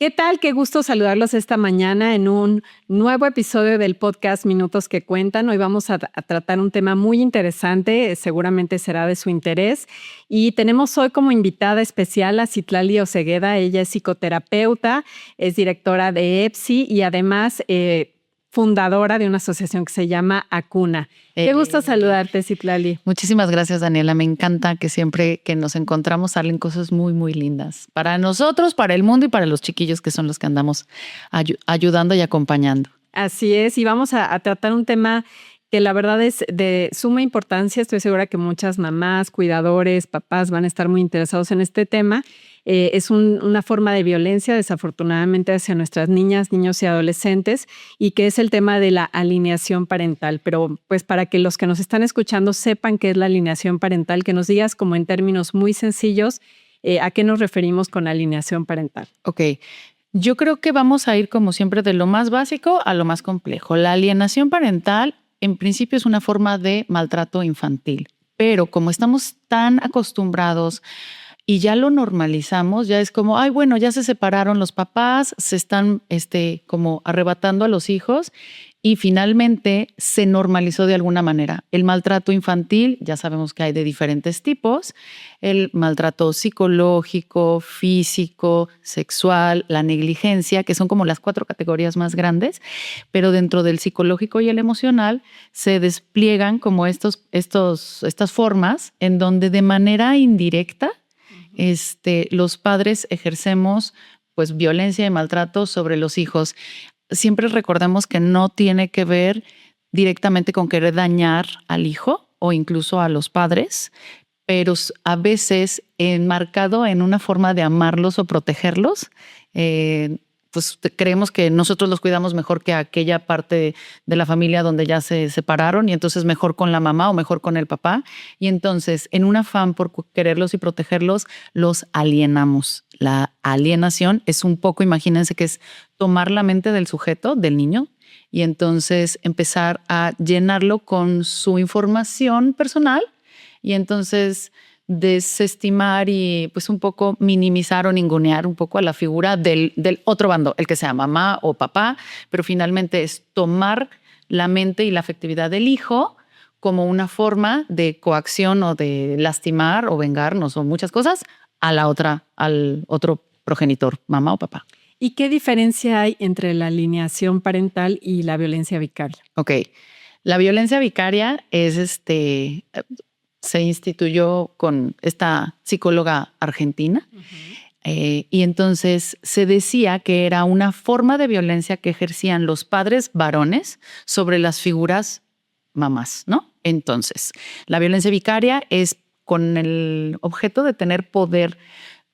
¿Qué tal? Qué gusto saludarlos esta mañana en un nuevo episodio del podcast Minutos que Cuentan. Hoy vamos a tratar un tema muy interesante, seguramente será de su interés. Y tenemos hoy como invitada especial a Citlali Osegueda. Ella es psicoterapeuta, es directora de EPSI y además fundadora de una asociación que se llama Acuna. Qué gusto saludarte, Citlali. Muchísimas gracias, Daniela. Me encanta que siempre que nos encontramos salen cosas muy, muy lindas. Para nosotros, para el mundo y para los chiquillos que son los que andamos ayudando y acompañando. Así es, y vamos a tratar un tema que la verdad es de suma importancia. Estoy segura que muchas mamás, cuidadores, papás van a estar muy interesados en este tema. Es una forma de violencia, desafortunadamente, hacia nuestras niñas, niños y adolescentes, y que es el tema de la alineación parental. Pero pues para que los que nos están escuchando sepan qué es la alineación parental, que nos digas como en términos muy sencillos a qué nos referimos con alineación parental. Ok. Yo creo que vamos a ir como siempre de lo más básico a lo más complejo. La alienación parental en principio es una forma de maltrato infantil, pero como estamos tan acostumbrados y ya lo normalizamos, ya es como, ay, bueno, ya se separaron los papás, se están como arrebatando a los hijos y finalmente se normalizó de alguna manera. El maltrato infantil, ya sabemos que hay de diferentes tipos, el maltrato psicológico, físico, sexual, la negligencia, que son como las 4 categorías más grandes, pero dentro del psicológico y el emocional se despliegan como estas formas en donde de manera indirecta los padres ejercemos pues violencia y maltrato sobre los hijos. Siempre recordemos que no tiene que ver directamente con querer dañar al hijo o incluso a los padres, pero a veces enmarcado en una forma de amarlos o protegerlos. Pues creemos que nosotros los cuidamos mejor que aquella parte de la familia donde ya se separaron y entonces mejor con la mamá o mejor con el papá. Y entonces en un afán por quererlos y protegerlos, los alienamos. La alienación es un poco, imagínense que es tomar la mente del sujeto, del niño, y entonces empezar a llenarlo con su información personal y entonces desestimar y pues un poco minimizar o ningunear un poco a la figura del otro bando, el que sea mamá o papá, pero finalmente es tomar la mente y la afectividad del hijo como una forma de coacción o de lastimar o vengarnos o muchas cosas al otro progenitor, mamá o papá. ¿Y qué diferencia hay entre la alineación parental y la violencia vicaria? Ok, la violencia vicaria es se instituyó con esta psicóloga argentina y entonces se decía que era una forma de violencia que ejercían los padres varones sobre las figuras mamás, ¿no? Entonces, la violencia vicaria es con el objeto de tener poder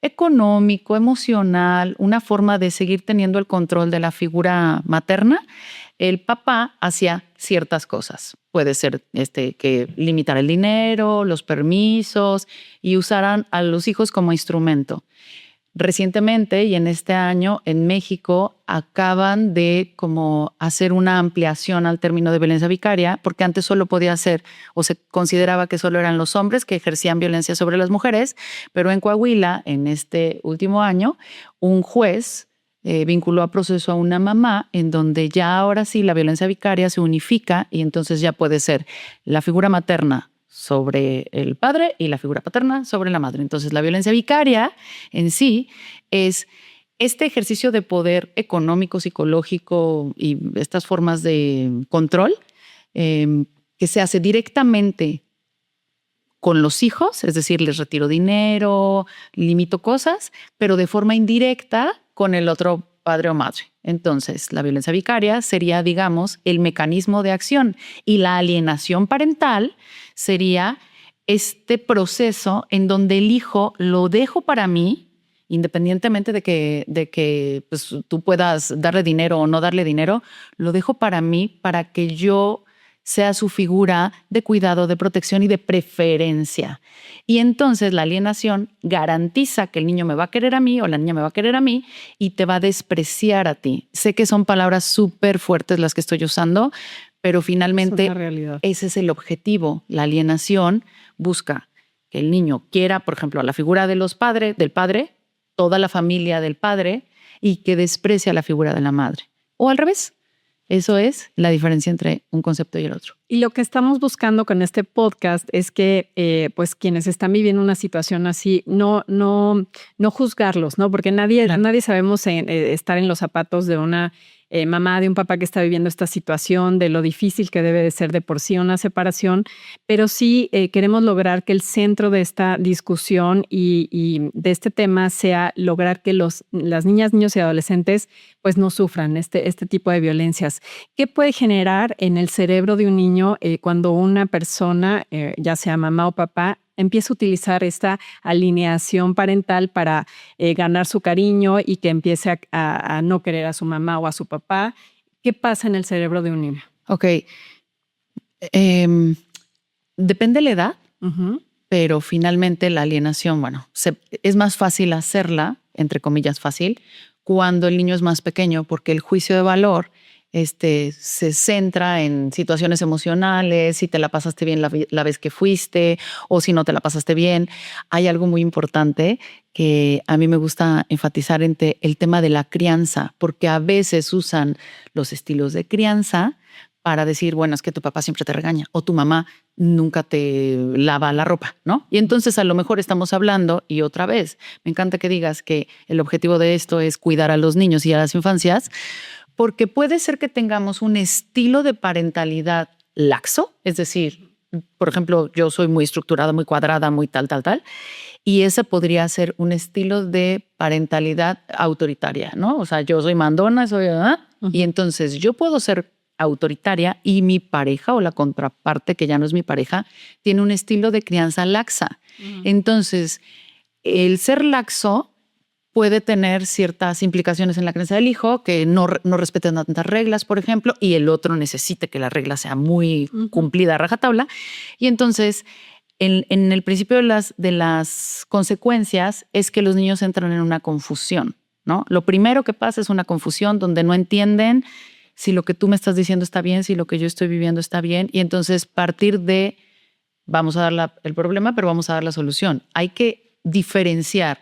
económico, emocional, una forma de seguir teniendo el control de la figura materna. El papá hacía ciertas cosas. Puede ser que limitar el dinero, los permisos y usaran a los hijos como instrumento. Recientemente y en este año en México acaban de como hacer una ampliación al término de violencia vicaria, porque antes solo podía ser o se consideraba que solo eran los hombres que ejercían violencia sobre las mujeres, pero en Coahuila, en este último año, un juez vinculó a proceso a una mamá en donde ya ahora sí la violencia vicaria se unifica y entonces ya puede ser la figura materna sobre el padre y la figura paterna sobre la madre. Entonces la violencia vicaria en sí es este ejercicio de poder económico, psicológico y estas formas de control que se hace directamente con los hijos, es decir, les retiro dinero, limito cosas, pero de forma indirecta con el otro padre o madre. Entonces, la violencia vicaria sería, digamos, el mecanismo de acción y la alienación parental sería este proceso en donde el hijo lo dejo para mí, independientemente de que pues, tú puedas darle dinero o no darle dinero, lo dejo para mí para que yo sea su figura de cuidado, de protección y de preferencia. Y entonces la alienación garantiza que el niño me va a querer a mí o la niña me va a querer a mí y te va a despreciar a ti. Sé que son palabras súper fuertes las que estoy usando, pero finalmente ese es el objetivo. La alienación busca que el niño quiera, por ejemplo, a la figura del padre, toda la familia del padre, y que desprecia la figura de la madre. O al revés. Eso es la diferencia entre un concepto y el otro. Y lo que estamos buscando con este podcast es que pues quienes están viviendo una situación así, no juzgarlos, ¿no? Porque nadie sabemos estar en los zapatos de una mamá, de un papá que está viviendo esta situación, de lo difícil que debe de ser de por sí una separación, pero sí queremos lograr que el centro de esta discusión y de este tema sea lograr que las niñas, niños y adolescentes pues no sufran este tipo de violencias. ¿Qué puede generar en el cerebro de un niño cuando una persona, ya sea mamá o papá, empieza a utilizar esta alineación parental para ganar su cariño y que empiece a no querer a su mamá o a su papá? ¿Qué pasa en el cerebro de un niño? Ok. Depende de la edad, pero finalmente la alienación, bueno, es más fácil hacerla, entre comillas fácil, cuando el niño es más pequeño, porque el juicio de valor se centra en situaciones emocionales, si te la pasaste bien la vez que fuiste o si no te la pasaste bien. Hay algo muy importante que a mí me gusta enfatizar entre el tema de la crianza, porque a veces usan los estilos de crianza para decir, bueno, es que tu papá siempre te regaña o tu mamá nunca te lava la ropa, ¿no? Y entonces a lo mejor estamos hablando, y otra vez, me encanta que digas que el objetivo de esto es cuidar a los niños y a las infancias, porque puede ser que tengamos un estilo de parentalidad laxo, es decir, por ejemplo, yo soy muy estructurada, muy cuadrada, muy tal, y ese podría ser un estilo de parentalidad autoritaria, ¿no? O sea, yo soy mandona, y entonces yo puedo ser autoritaria y mi pareja o la contraparte, que ya no es mi pareja, tiene un estilo de crianza laxa. Entonces, el ser laxo puede tener ciertas implicaciones en la crianza del hijo, que no respeten tantas reglas, por ejemplo, y el otro necesita que la regla sea muy cumplida a rajatabla. Y entonces, en el principio de las consecuencias es que los niños entran en una confusión, ¿no? Lo primero que pasa es una confusión donde no entienden si lo que tú me estás diciendo está bien, si lo que yo estoy viviendo está bien. Y entonces partir de, vamos a dar el problema, pero vamos a dar la solución. Hay que diferenciar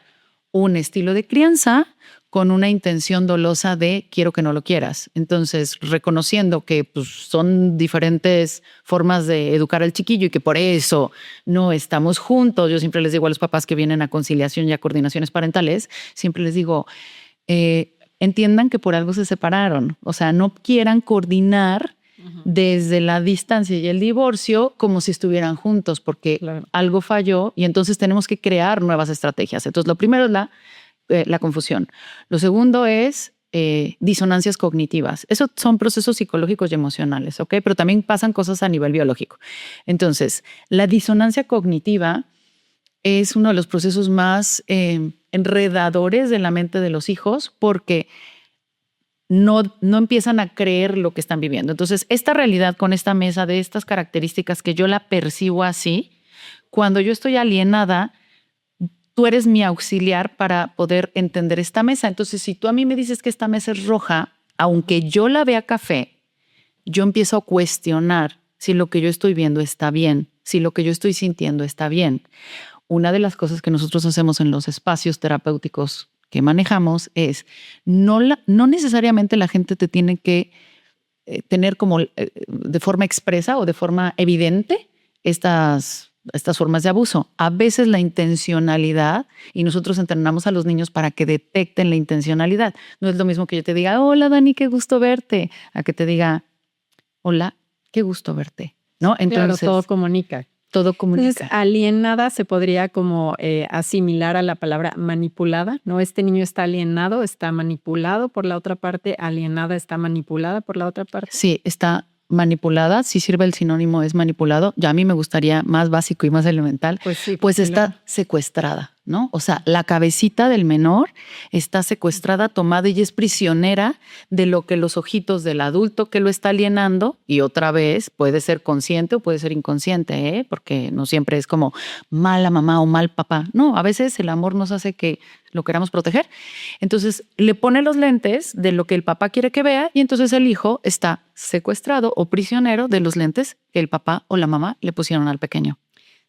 un estilo de crianza con una intención dolosa de quiero que no lo quieras. Entonces, reconociendo que pues, son diferentes formas de educar al chiquillo y que por eso no estamos juntos. Yo siempre les digo a los papás que vienen a conciliación y a coordinaciones parentales, siempre les digo, entiendan que por algo se separaron. O sea, no quieran coordinar desde la distancia y el divorcio como si estuvieran juntos, porque algo falló y entonces tenemos que crear nuevas estrategias. Entonces, lo primero es la confusión. Lo segundo es disonancias cognitivas. Esos son procesos psicológicos y emocionales, ¿ok? Pero también pasan cosas a nivel biológico. Entonces, la disonancia cognitiva es uno de los procesos más enredadores de la mente de los hijos porque no empiezan a creer lo que están viviendo. Entonces, esta realidad con esta mesa de estas características que yo la percibo así, cuando yo estoy alienada, tú eres mi auxiliar para poder entender esta mesa. Entonces, si tú a mí me dices que esta mesa es roja, aunque yo la vea café, yo empiezo a cuestionar si lo que yo estoy viendo está bien, si lo que yo estoy sintiendo está bien. Una de las cosas que nosotros hacemos en los espacios terapéuticos que manejamos es no necesariamente la gente te tiene que tener como de forma expresa o de forma evidente estas formas de abuso. A veces la intencionalidad, y nosotros entrenamos a los niños para que detecten la intencionalidad. No es lo mismo que yo te diga, hola Dani, qué gusto verte, a que te diga, hola, qué gusto verte, ¿no? Entonces, claro, todo comunica. Todo comunica. Entonces, alienada se podría como asimilar a la palabra manipulada, ¿no? Este niño está alienado, está manipulado por la otra parte, alienada está manipulada por la otra parte. Sí, está manipulada, si sirve el sinónimo es manipulado, ya a mí me gustaría más básico y más elemental, pues, sí, pues está secuestrada, ¿no? O sea, la cabecita del menor está secuestrada, tomada y es prisionera de lo que los ojitos del adulto que lo está alienando, y otra vez puede ser consciente o puede ser inconsciente, porque no siempre es como mala mamá o mal papá, no, a veces el amor nos hace que lo queramos proteger. Entonces le pone los lentes de lo que el papá quiere que vea y entonces el hijo está secuestrado o prisionero de los lentes que el papá o la mamá le pusieron al pequeño.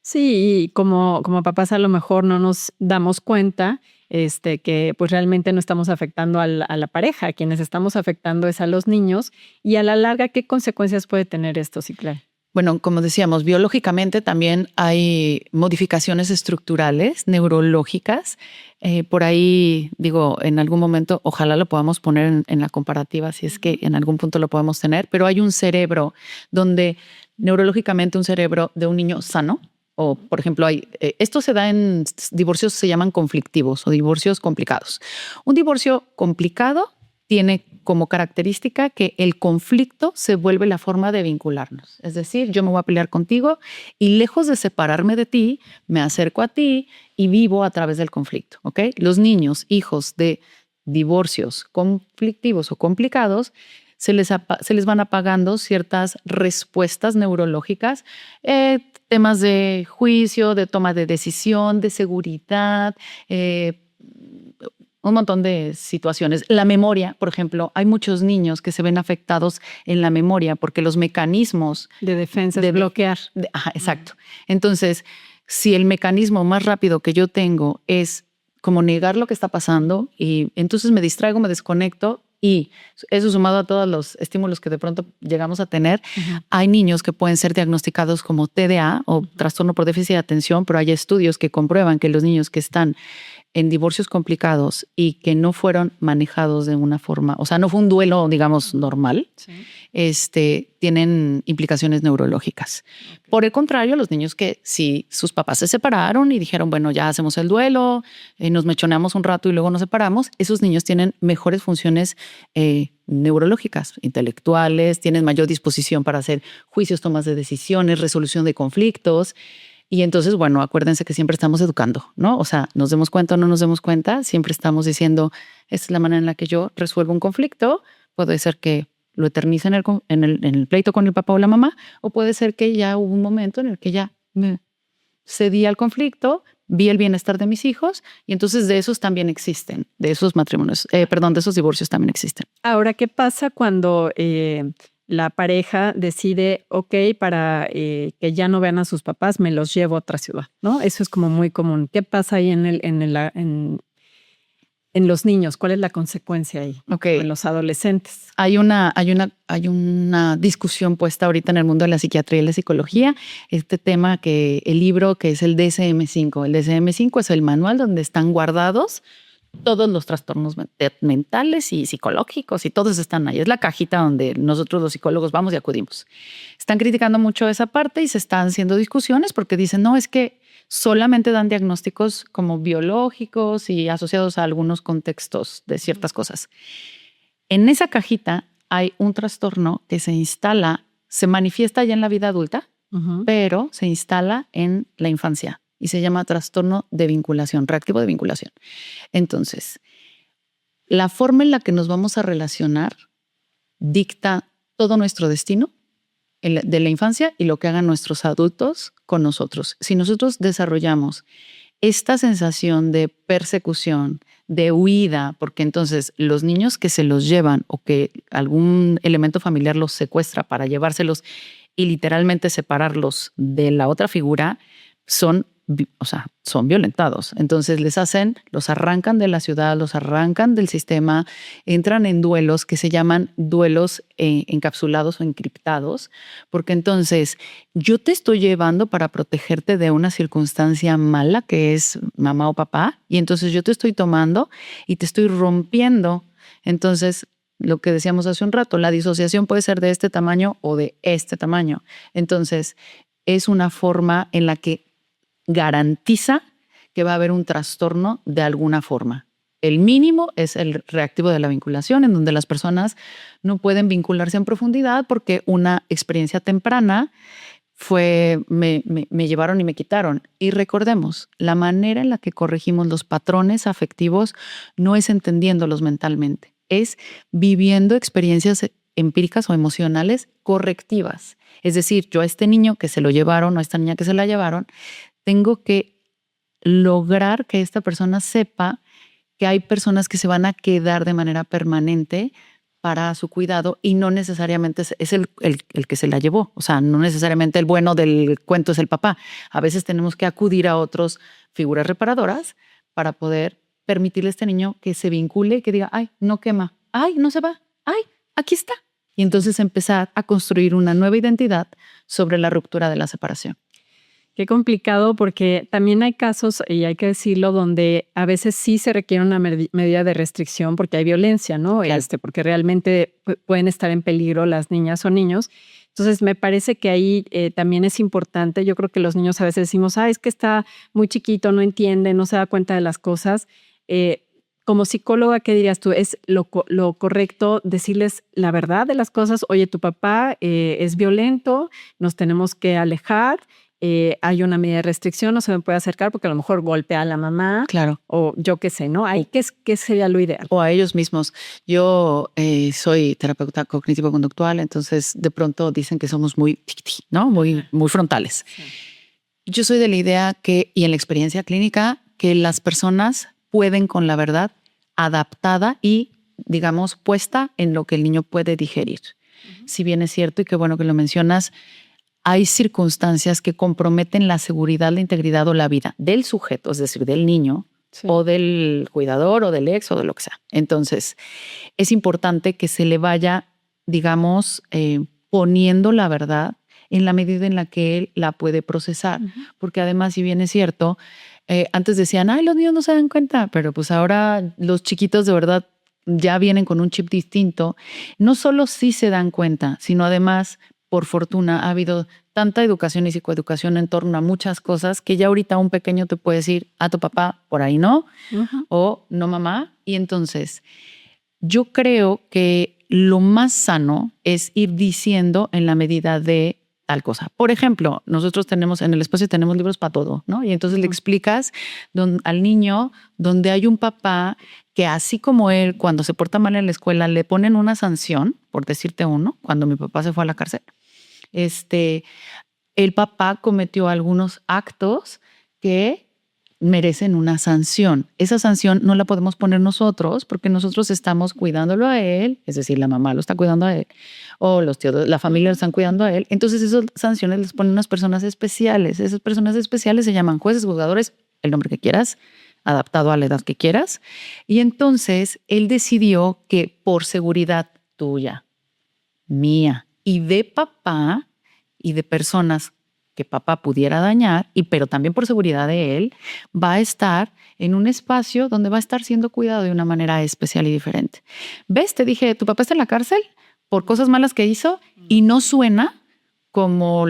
Sí, y como papás a lo mejor no nos damos cuenta que pues realmente no estamos afectando a la pareja, a quienes estamos afectando es a los niños y a la larga, ¿qué consecuencias puede tener esto, Citlali? Bueno, como decíamos, biológicamente también hay modificaciones estructurales, neurológicas. Por ahí, digo, en algún momento, ojalá lo podamos poner en la comparativa, si es que en algún punto lo podemos tener, pero hay un cerebro donde neurológicamente un cerebro de un niño sano, o por ejemplo, esto se da en divorcios, se llaman conflictivos o divorcios complicados. Un divorcio complicado tiene como característica que el conflicto se vuelve la forma de vincularnos. Es decir, yo me voy a pelear contigo y lejos de separarme de ti, me acerco a ti y vivo a través del conflicto. ¿Ok? Los niños, hijos de divorcios conflictivos o complicados, se les van apagando ciertas respuestas neurológicas, temas de juicio, de toma de decisión, de seguridad, un montón de situaciones. La memoria, por ejemplo, hay muchos niños que se ven afectados en la memoria porque los mecanismos de defensa, de bloquear. Ajá, exacto. Entonces, si el mecanismo más rápido que yo tengo es como negar lo que está pasando y entonces me distraigo, me desconecto y eso sumado a todos los estímulos que de pronto llegamos a tener, hay niños que pueden ser diagnosticados como TDA o trastorno por déficit de atención, pero hay estudios que comprueban que los niños que están en divorcios complicados y que no fueron manejados de una forma, o sea, no fue un duelo, digamos, normal, tienen implicaciones neurológicas. Okay. Por el contrario, los niños que si sus papás se separaron y dijeron, bueno, ya hacemos el duelo, nos mechoneamos un rato y luego nos separamos, esos niños tienen mejores funciones neurológicas, intelectuales, tienen mayor disposición para hacer juicios, tomas de decisiones, resolución de conflictos. Y entonces, bueno, acuérdense que siempre estamos educando, ¿no? O sea, nos demos cuenta o no nos demos cuenta, siempre estamos diciendo, esta es la manera en la que yo resuelvo un conflicto. Puede ser que lo eternice en el pleito con el papá o la mamá, o puede ser que ya hubo un momento en el que ya me cedí al conflicto, vi el bienestar de mis hijos y entonces de esos también existen, de esos matrimonios, de esos divorcios también existen. Ahora, ¿qué pasa cuando la pareja decide, ok, para que ya no vean a sus papás, me los llevo a otra ciudad, ¿no? Eso es como muy común. ¿Qué pasa ahí en los niños? ¿Cuál es la consecuencia ahí? Okay. En los adolescentes. Hay una discusión puesta ahorita en el mundo de la psiquiatría y la psicología. Este tema que el libro que es el DSM-5. El DSM-5 es el manual donde están guardados todos los trastornos mentales y psicológicos y todos están ahí. Es la cajita donde nosotros los psicólogos vamos y acudimos. Están criticando mucho esa parte y se están haciendo discusiones porque dicen, no, es que solamente dan diagnósticos como biológicos y asociados a algunos contextos de ciertas cosas. En esa cajita hay un trastorno que se instala, se manifiesta ya en la vida adulta, pero se instala en la infancia y se llama trastorno de vinculación, reactivo de vinculación. Entonces, la forma en la que nos vamos a relacionar dicta todo nuestro destino de la infancia y lo que hagan nuestros adultos con nosotros. Si nosotros desarrollamos esta sensación de persecución, de huida, porque entonces los niños que se los llevan o que algún elemento familiar los secuestra para llevárselos y literalmente separarlos de la otra figura, son violentados. Entonces los arrancan de la ciudad, los arrancan del sistema, entran en duelos que se llaman duelos encapsulados o encriptados, porque entonces yo te estoy llevando para protegerte de una circunstancia mala que es mamá o papá, y entonces yo te estoy tomando y te estoy rompiendo. Entonces, lo que decíamos hace un rato, la disociación puede ser de este tamaño o de este tamaño. Entonces, es una forma en la que garantiza que va a haber un trastorno de alguna forma. El mínimo es el reactivo de la vinculación, en donde las personas no pueden vincularse en profundidad porque una experiencia temprana fue me llevaron y me quitaron. Y recordemos, la manera en la que corregimos los patrones afectivos no es entendiéndolos mentalmente, es viviendo experiencias empíricas o emocionales correctivas. Es decir, yo a este niño que se lo llevaron o a esta niña que se la llevaron, tengo que lograr que esta persona sepa que hay personas que se van a quedar de manera permanente para su cuidado y no necesariamente es el que se la llevó. O sea, no necesariamente el bueno del cuento es el papá. A veces tenemos que acudir a otras figuras reparadoras para poder permitirle a este niño que se vincule, que diga, ay, no quema, ay, no se va, ay, aquí está. Y entonces empezar a construir una nueva identidad sobre la ruptura de la separación. Qué complicado, porque también hay casos, y hay que decirlo, donde a veces sí se requiere una medida de restricción porque hay violencia, ¿no? Claro. Porque realmente pueden estar en peligro las niñas o niños. Entonces, me parece que ahí también es importante. Yo creo que los niños a veces decimos, es que está muy chiquito, no entiende, no se da cuenta de las cosas. Como psicóloga, ¿qué dirías tú? ¿Es lo correcto decirles la verdad de las cosas? Oye, tu papá es violento, nos tenemos que alejar. Hay una medida de restricción, no se me puede acercar porque a lo mejor golpea a la mamá. Claro. O yo qué sé, ¿no? ¿Qué sería lo ideal? O a ellos mismos. Yo soy terapeuta cognitivo-conductual, entonces de pronto dicen que somos muy, ¿no? Muy frontales. Sí. Yo soy de la idea que, y en la experiencia clínica, que las personas pueden con la verdad adaptada y, digamos, puesta en lo que el niño puede digerir. Si bien es cierto, y qué bueno que lo mencionas, hay circunstancias que comprometen la seguridad, la integridad o la vida del sujeto, es decir, del niño, sí, o del cuidador o del ex o de lo que sea. Entonces, es importante que se le vaya, digamos, poniendo la verdad en la medida en la que él la puede procesar. Porque además, si bien es cierto, antes decían, los niños no se dan cuenta, pero pues ahora los chiquitos de verdad ya vienen con un chip distinto. No solo sí se dan cuenta, sino además, por fortuna, ha habido tanta educación y psicoeducación en torno a muchas cosas que ya ahorita un pequeño te puede decir, a tu papá por ahí no, o no mamá. Y entonces yo creo que lo más sano es ir diciendo en la medida de tal cosa. Por ejemplo, nosotros tenemos en el espacio tenemos libros para todo, ¿no? Y entonces le explicas al niño donde hay un papá que así como él, cuando se porta mal en la escuela, le ponen una sanción, por decirte uno, cuando mi papá se fue a la cárcel, el papá cometió algunos actos que merecen una sanción. Esa sanción no la podemos poner nosotros porque nosotros estamos cuidándolo a él, es decir, la mamá lo está cuidando a él, o los tíos, la familia lo están cuidando a él. Entonces esas sanciones les ponen unas personas especiales. Esas personas especiales se llaman jueces, juzgadores, el nombre que quieras, adaptado a la edad que quieras. Y entonces él decidió que por seguridad tuya, mía y de papá y de personas que papá pudiera dañar, pero también por seguridad de él, va a estar en un espacio donde va a estar siendo cuidado de una manera especial y diferente. ¿Ves? Te dije, tu papá está en la cárcel por cosas malas que hizo y no suena como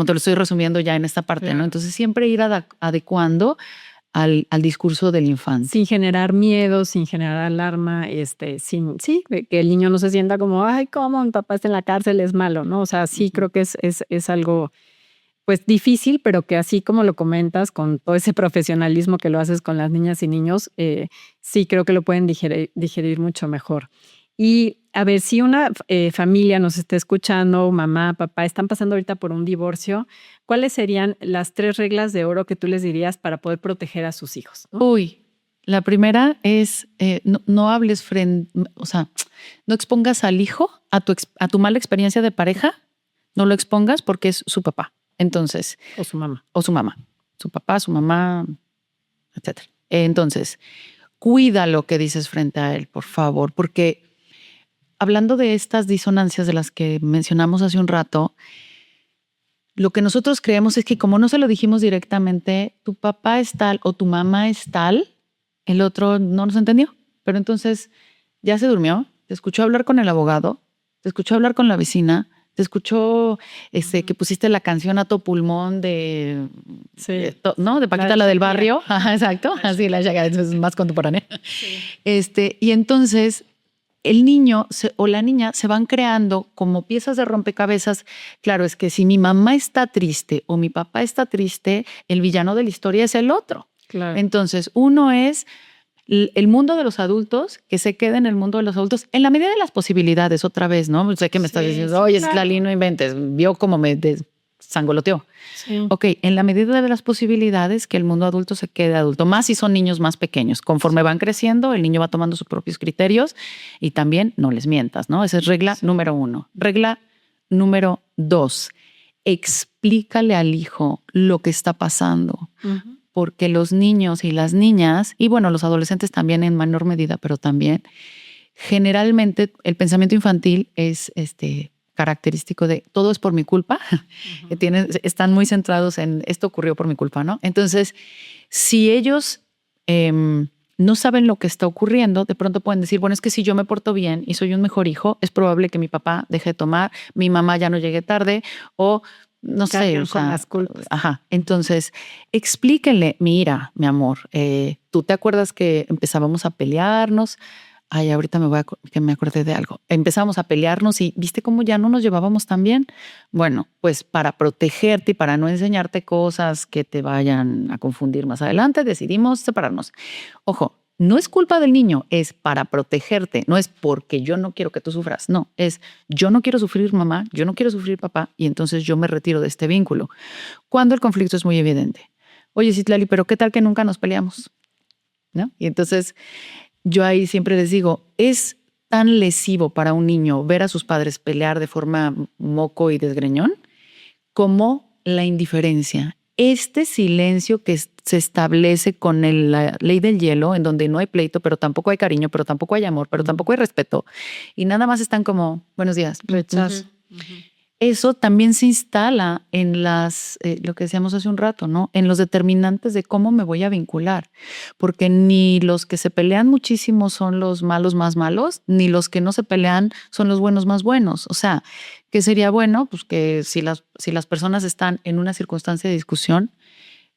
te lo estoy resumiendo ya en esta parte, ¿no? Entonces siempre ir adecuando al discurso del infante. Sin generar miedo, sin generar alarma, que el niño no se sienta como, ¿cómo mi papá está en la cárcel? Es malo, ¿no? O sea, sí creo que es algo pues difícil, pero que así como lo comentas, con todo ese profesionalismo que lo haces con las niñas y niños, sí creo que lo pueden digerir mucho mejor. Y a ver, si una familia nos está escuchando, mamá, papá, están pasando ahorita por un divorcio, ¿cuáles serían las 3 reglas de oro que tú les dirías para poder proteger a sus hijos, ¿no? Uy, la primera es no hables no expongas al hijo a tu mala experiencia de pareja, no lo expongas porque es su papá. Entonces, o su mamá. Su papá, su mamá, etc. Entonces, cuida lo que dices frente a él, por favor, porque hablando de estas disonancias de las que mencionamos hace un rato, lo que nosotros creemos es que como no se lo dijimos directamente, tu papá es tal o tu mamá es tal, el otro no nos entendió. Pero entonces ya se durmió, te escuchó hablar con el abogado, te escuchó hablar con la vecina, te escuchó que pusiste la canción a todo pulmón de, ¿no? De Paquita, la del barrio. Ajá, exacto. Así la Shakira, es más contemporánea. Sí. Y entonces el niño o la niña se van creando como piezas de rompecabezas. Claro, es que si mi mamá está triste o mi papá está triste, el villano de la historia es el otro. Claro. Entonces, uno es el mundo de los adultos, que se quede en el mundo de los adultos en la medida de las posibilidades, otra vez, ¿no? Sé que me estás diciendo, oye, claro. Lali, no inventes, vio cómo me sangoloteó. Sí. Ok, en la medida de las posibilidades que el mundo adulto se quede adulto, más si son niños más pequeños. Conforme van creciendo, el niño va tomando sus propios criterios y también no les mientas, ¿no? Esa es regla número 1. Regla número 2, explícale al hijo lo que está pasando. Porque los niños y las niñas, y bueno, los adolescentes también en menor medida, pero también, generalmente el pensamiento infantil es característico de todo es por mi culpa, que están muy centrados en esto ocurrió por mi culpa, ¿no? Entonces, si ellos no saben lo que está ocurriendo, de pronto pueden decir, bueno, es que si yo me porto bien y soy un mejor hijo, es probable que mi papá deje de tomar, mi mamá ya no llegue tarde o no sé, o sea, con las culpas. Ajá. Entonces, explíquenle, mira, mi amor, ¿tú te acuerdas que empezábamos a pelearnos? Ay, ahorita que me acordé de algo. Empezamos a pelearnos y ¿viste cómo ya no nos llevábamos tan bien? Bueno, pues para protegerte y para no enseñarte cosas que te vayan a confundir más adelante, decidimos separarnos. Ojo, no es culpa del niño, es para protegerte. No es porque yo no quiero que tú sufras. No, es yo no quiero sufrir mamá, yo no quiero sufrir papá y entonces yo me retiro de este vínculo. Cuando el conflicto es muy evidente. Oye, Citlali, pero ¿qué tal que nunca nos peleamos? ¿No? Y entonces yo ahí siempre les digo, es tan lesivo para un niño ver a sus padres pelear de forma moco y desgreñón como la indiferencia. Este silencio que se establece con la ley del hielo, en donde no hay pleito, pero tampoco hay cariño, pero tampoco hay amor, pero tampoco hay respeto, y nada más están como, buenos días. Rechazo. Eso también se instala en lo que decíamos hace un rato, ¿no? En los determinantes de cómo me voy a vincular. Porque ni los que se pelean muchísimo son los malos más malos, ni los que no se pelean son los buenos más buenos. O sea, ¿qué sería bueno? Pues que si las personas están en una circunstancia de discusión,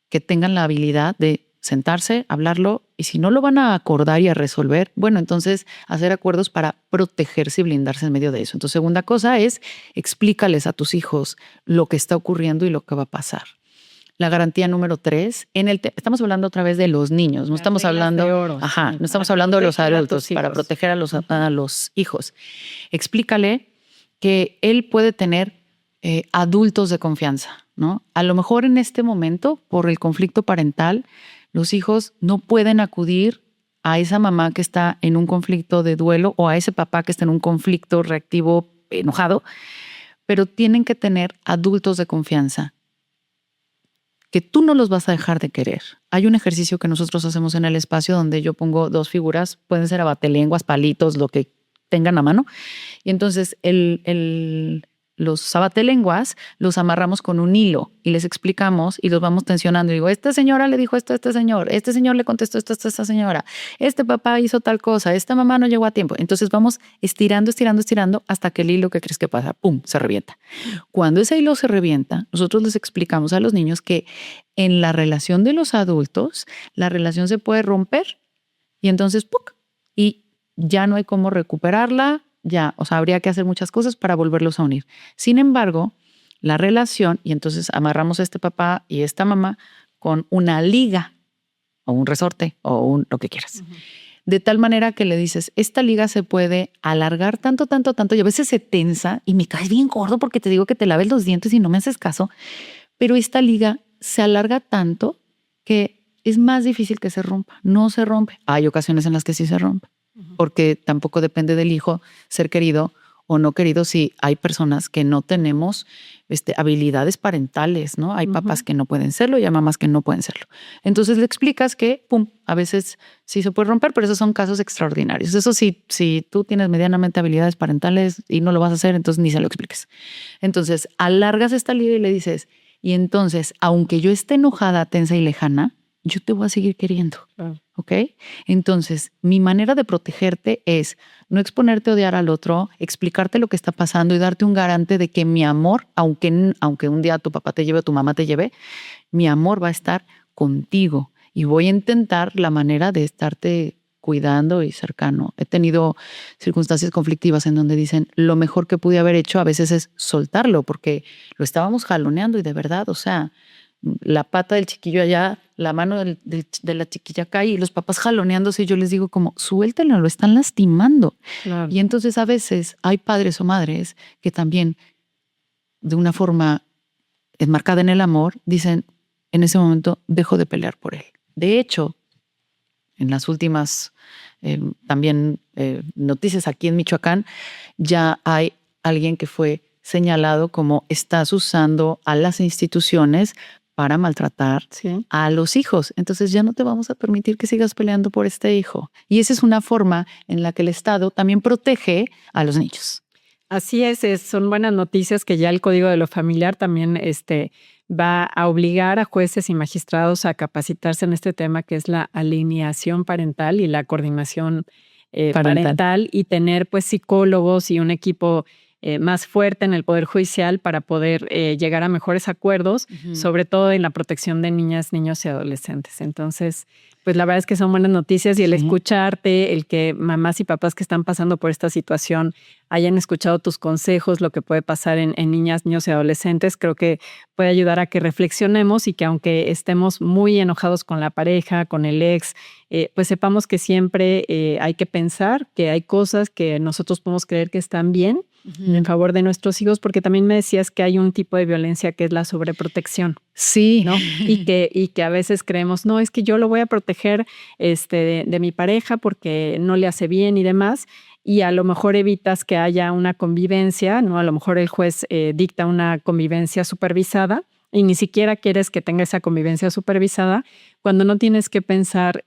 que tengan la habilidad de sentarse, hablarlo, y si no lo van a acordar y a resolver, bueno, entonces hacer acuerdos para protegerse y blindarse en medio de eso. Entonces, segunda cosa es explícales a tus hijos lo que está ocurriendo y lo que va a pasar. La garantía número 3, estamos hablando otra vez de los niños, no estamos hablando, no estamos hablando de los adultos, para proteger a los hijos. Explícale que él puede tener adultos de confianza, ¿no? A lo mejor en este momento, por el conflicto parental, los hijos no pueden acudir a esa mamá que está en un conflicto de duelo o a ese papá que está en un conflicto reactivo enojado, pero tienen que tener adultos de confianza que tú no los vas a dejar de querer. Hay un ejercicio que nosotros hacemos en el espacio donde yo pongo 2 figuras, pueden ser abatelenguas, palitos, lo que tengan a mano, y entonces los abatelenguas los amarramos con un hilo y les explicamos y los vamos tensionando. Y digo, esta señora le dijo esto a este señor le contestó esto a esta señora, este papá hizo tal cosa, esta mamá no llegó a tiempo. Entonces vamos estirando hasta que el hilo, ¿qué crees que pasa? ¡Pum! Se revienta. Cuando ese hilo se revienta, nosotros les explicamos a los niños que en la relación de los adultos, la relación se puede romper y entonces ¡puc! Y ya no hay cómo recuperarla. Ya, o sea, habría que hacer muchas cosas para volverlos a unir. Sin embargo, la relación, y entonces amarramos a este papá y esta mamá con una liga o un resorte o lo que quieras. De tal manera que le dices, esta liga se puede alargar tanto, y a veces se tensa y me caes bien gordo porque te digo que te laves los dientes y no me haces caso, pero esta liga se alarga tanto que es más difícil que se rompa. No se rompe. Hay ocasiones en las que sí se rompe. Porque tampoco depende del hijo ser querido o no querido si hay personas que no tenemos habilidades parentales, ¿no? Hay papás que no pueden serlo y hay mamás que no pueden serlo. Entonces le explicas que, a veces sí se puede romper, pero esos son casos extraordinarios. Eso sí, si tú tienes medianamente habilidades parentales y no lo vas a hacer, entonces ni se lo expliques. Entonces alargas esta liga y le dices, y entonces, aunque yo esté enojada, tensa y lejana, yo te voy a seguir queriendo. ¿Ok? Entonces, mi manera de protegerte es no exponerte a odiar al otro, explicarte lo que está pasando y darte un garante de que mi amor, aunque un día tu papá te lleve o tu mamá te lleve, mi amor va a estar contigo y voy a intentar la manera de estarte cuidando y cercano. He tenido circunstancias conflictivas en donde dicen lo mejor que pude haber hecho a veces es soltarlo porque lo estábamos jaloneando y de verdad, o sea, la pata del chiquillo allá, la mano de la chiquilla acá y los papás jaloneándose y yo les digo como, suéltenlo, lo están lastimando. Claro. Y entonces a veces hay padres o madres que también de una forma enmarcada en el amor, dicen, en ese momento dejo de pelear por él. De hecho, en las últimas también noticias aquí en Michoacán, ya hay alguien que fue señalado como estás usando a las instituciones para maltratar a los hijos. Entonces ya no te vamos a permitir que sigas peleando por este hijo. Y esa es una forma en la que el Estado también protege a los niños. Así son buenas noticias que ya el Código de lo Familiar también va a obligar a jueces y magistrados a capacitarse en este tema que es la alineación parental y la coordinación parental y tener pues psicólogos y un equipo más fuerte en el Poder Judicial para poder llegar a mejores acuerdos, sobre todo en la protección de niñas, niños y adolescentes. Entonces, pues la verdad es que son buenas noticias y el escucharte, el que mamás y papás que están pasando por esta situación hayan escuchado tus consejos, lo que puede pasar en niñas, niños y adolescentes, creo que puede ayudar a que reflexionemos y que aunque estemos muy enojados con la pareja, con el ex, pues sepamos que siempre hay que pensar que hay cosas que nosotros podemos creer que están bien en favor de nuestros hijos, porque también me decías que hay un tipo de violencia que es la sobreprotección. Sí. ¿No? Y que a veces creemos, no, es que yo lo voy a proteger de mi pareja porque no le hace bien y demás, y a lo mejor evitas que haya una convivencia, ¿no? A lo mejor el juez dicta una convivencia supervisada y ni siquiera quieres que tenga esa convivencia supervisada, cuando no tienes que pensar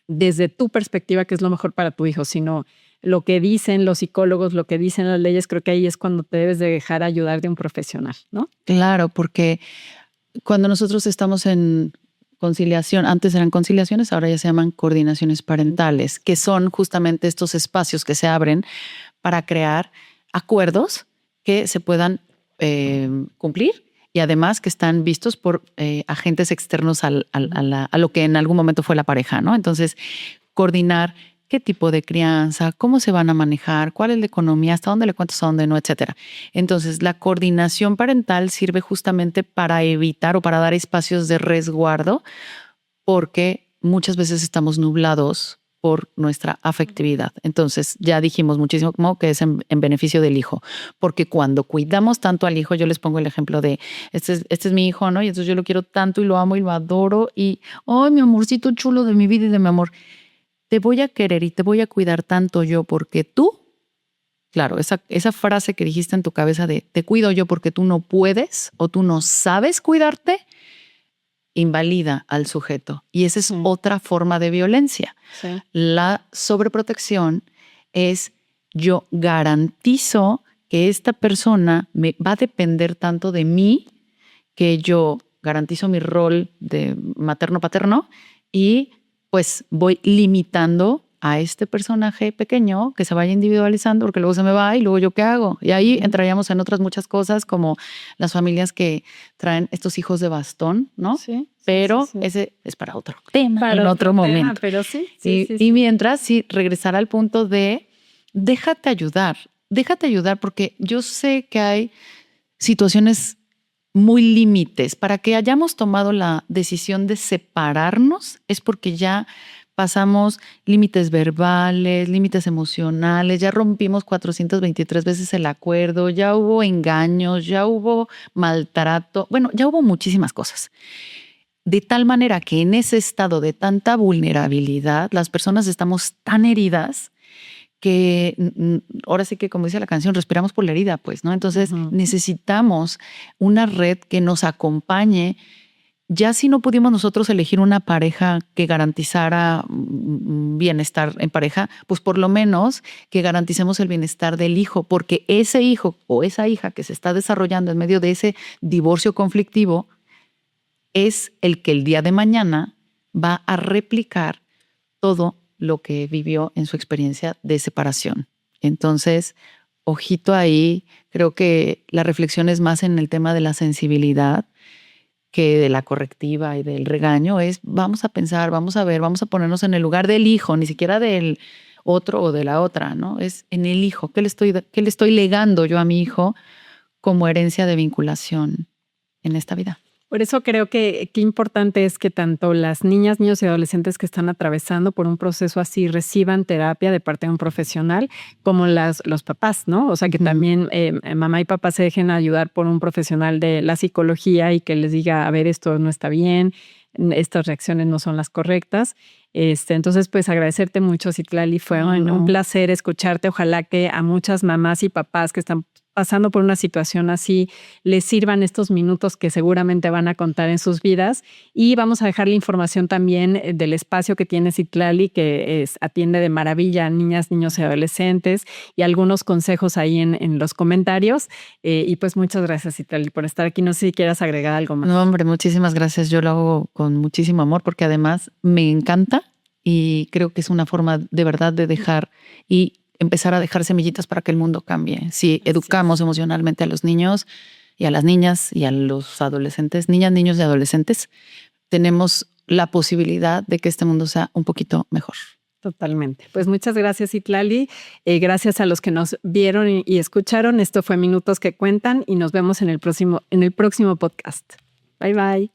desde tu perspectiva qué es lo mejor para tu hijo, sino lo que dicen los psicólogos, lo que dicen las leyes. Creo que ahí es cuando te debes de dejar ayudar de un profesional, ¿no? Claro, porque cuando nosotros estamos en conciliación, antes eran conciliaciones, ahora ya se llaman coordinaciones parentales, que son justamente estos espacios que se abren para crear acuerdos que se puedan cumplir y además que están vistos por agentes externos a lo que en algún momento fue la pareja, ¿no? Entonces, coordinar qué tipo de crianza, cómo se van a manejar, cuál es la economía, hasta dónde le cuentas, a dónde no, etcétera. Entonces, la coordinación parental sirve justamente para evitar o para dar espacios de resguardo, porque muchas veces estamos nublados por nuestra afectividad. Entonces, ya dijimos muchísimo como que es en beneficio del hijo, porque cuando cuidamos tanto al hijo, yo les pongo el ejemplo de, este es mi hijo, ¿no? Y entonces yo lo quiero tanto y lo amo y lo adoro y, ¡ay, mi amorcito chulo de mi vida y de mi amor! Te voy a querer y te voy a cuidar tanto yo porque tú, claro, esa frase que dijiste en tu cabeza de te cuido yo porque tú no puedes o tú no sabes cuidarte, invalida al sujeto. Y esa es otra forma de violencia. Sí. La sobreprotección es yo garantizo que esta persona me va a depender tanto de mí que yo garantizo mi rol de materno-paterno y pues voy limitando a este personaje pequeño que se vaya individualizando porque luego se me va y luego yo qué hago. Y ahí entraríamos en otras muchas cosas como las familias que traen estos hijos de bastón, ¿no? Sí. Pero ese es para otro tema, en otro momento. Pero sí. Y mientras, sí, regresar al punto de déjate ayudar porque yo sé que hay situaciones muy límites. Para que hayamos tomado la decisión de separarnos es porque ya pasamos límites verbales, límites emocionales, ya rompimos 423 veces el acuerdo, ya hubo engaños, ya hubo maltrato, bueno, ya hubo muchísimas cosas. De tal manera que en ese estado de tanta vulnerabilidad, las personas estamos tan heridas que ahora sí que, como dice la canción, respiramos por la herida, pues, ¿no? Entonces necesitamos una red que nos acompañe. Ya si no pudimos nosotros elegir una pareja que garantizara bienestar en pareja, pues por lo menos que garanticemos el bienestar del hijo, porque ese hijo o esa hija que se está desarrollando en medio de ese divorcio conflictivo es el que el día de mañana va a replicar todo lo que vivió en su experiencia de separación. Entonces, ojito ahí, creo que la reflexión es más en el tema de la sensibilidad que de la correctiva y del regaño. Es vamos a pensar, vamos a ver, vamos a ponernos en el lugar del hijo, ni siquiera del otro o de la otra, ¿no? Es en el hijo. ¿Qué le estoy legando yo a mi hijo como herencia de vinculación en esta vida? Por eso creo que qué importante es que tanto las niñas, niños y adolescentes que están atravesando por un proceso así reciban terapia de parte de un profesional, como los papás, ¿no? O sea, que también mamá y papá se dejen ayudar por un profesional de la psicología y que les diga, a ver, esto no está bien, estas reacciones no son las correctas. Entonces, pues agradecerte mucho, Citlali. Fue un placer escucharte. Ojalá que a muchas mamás y papás que están pasando por una situación así les sirvan estos minutos que seguramente van a contar en sus vidas. Y vamos a dejar la información también del espacio que tiene Citlali, que atiende de maravilla a niñas, niños y adolescentes, y algunos consejos ahí en los comentarios. Y pues muchas gracias, Citlali, por estar aquí. No sé si quieras agregar algo más. No, hombre, muchísimas gracias. Yo lo hago con muchísimo amor porque además me encanta y creo que es una forma de verdad de dejar y empezar a dejar semillitas para que el mundo cambie. Si educamos emocionalmente a los niños y a las niñas y a los adolescentes, niñas, niños y adolescentes, tenemos la posibilidad de que este mundo sea un poquito mejor. Totalmente. Pues muchas gracias, Citlali. Gracias a los que nos vieron y escucharon. Esto fue Minutos que Cuentan y nos vemos en el próximo podcast. Bye, bye.